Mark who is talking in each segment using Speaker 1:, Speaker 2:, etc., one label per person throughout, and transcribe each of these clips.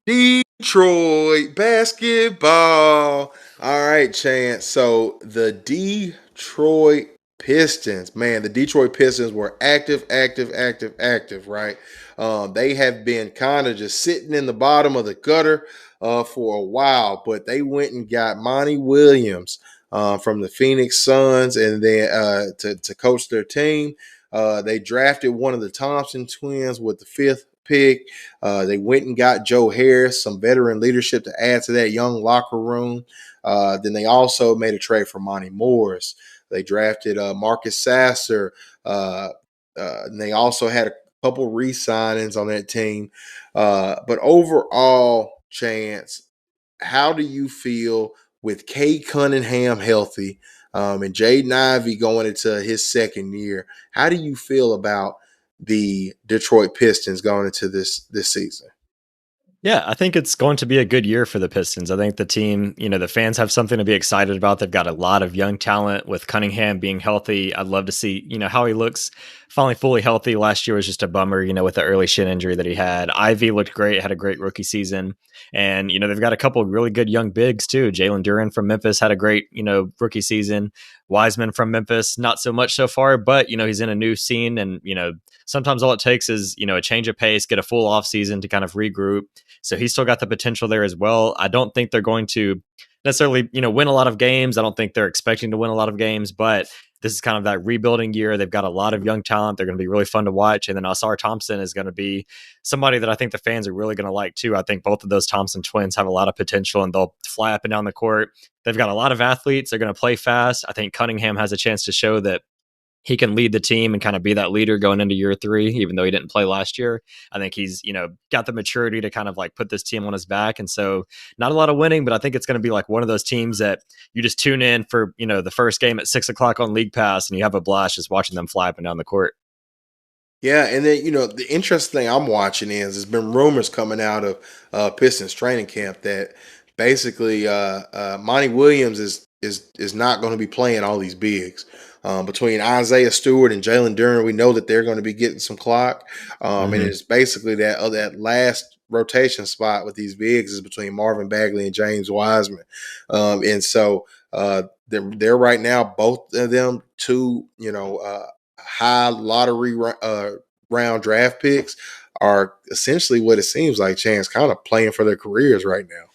Speaker 1: Detroit basketball. All right, Chance. So the Detroit Pistons, man, the Detroit Pistons were active, right? They have been kind of just sitting in the bottom of the gutter for a while, but they went and got Monty Williams from the Phoenix Suns, and then to coach their team. They drafted one of the Thompson twins with the fifth pick. They went and got Joe Harris, some veteran leadership to add to that young locker room. Then they also made a trade for Monty Morris. They drafted Marcus Sasser. Uh, and they also had a couple re-signings on that team. But overall, Chance, how do you feel with Kate Cunningham healthy and Jaden Ivey going into his second year? How do you feel about the Detroit Pistons going into this season?
Speaker 2: Yeah, I think it's going to be a good year for the Pistons. I think the team, the fans have something to be excited about. They've got a lot of young talent with Cunningham being healthy. I'd love to see, how he looks finally fully healthy. Last year was just a bummer, with the early shin injury that he had. Ivy looked great, had a great rookie season. And, they've got a couple of really good young bigs too. Jalen Duran from Memphis had a great, rookie season. Wiseman from Memphis, not so much so far, but, he's in a new scene and, sometimes all it takes is, a change of pace, get a full off season to kind of regroup. So he's still got the potential there as well. I don't think they're going to necessarily, win a lot of games. I don't think they're expecting to win a lot of games, but this is kind of that rebuilding year. They've got a lot of young talent. They're going to be really fun to watch. And then Asar Thompson is going to be somebody that I think the fans are really going to like too. I think both of those Thompson twins have a lot of potential and they'll fly up and down the court. They've got a lot of athletes. They're going to play fast. I think Cunningham has a chance to show that he can lead the team and kind of be that leader going into year three, even though he didn't play last year. I think he's, got the maturity to kind of like put this team on his back. And so not a lot of winning, but I think it's going to be like one of those teams that you just tune in for, the first game at 6 o'clock on League Pass and you have a blast just watching them fly up and down the court.
Speaker 1: Yeah, and then the interesting thing I'm watching is there's been rumors coming out of Pistons training camp that basically Monty Williams is not going to be playing all these bigs. Between Isaiah Stewart and Jalen Duren, we know that they're going to be getting some clock, and
Speaker 2: Mm-hmm.
Speaker 1: it's basically that last rotation spot with these bigs is between Marvin Bagley and James Wiseman, and so they're right now both of them two high lottery round draft picks are essentially what it seems like Chance kind of playing for their careers right now.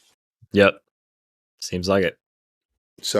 Speaker 2: Yep. Seems like it.
Speaker 1: So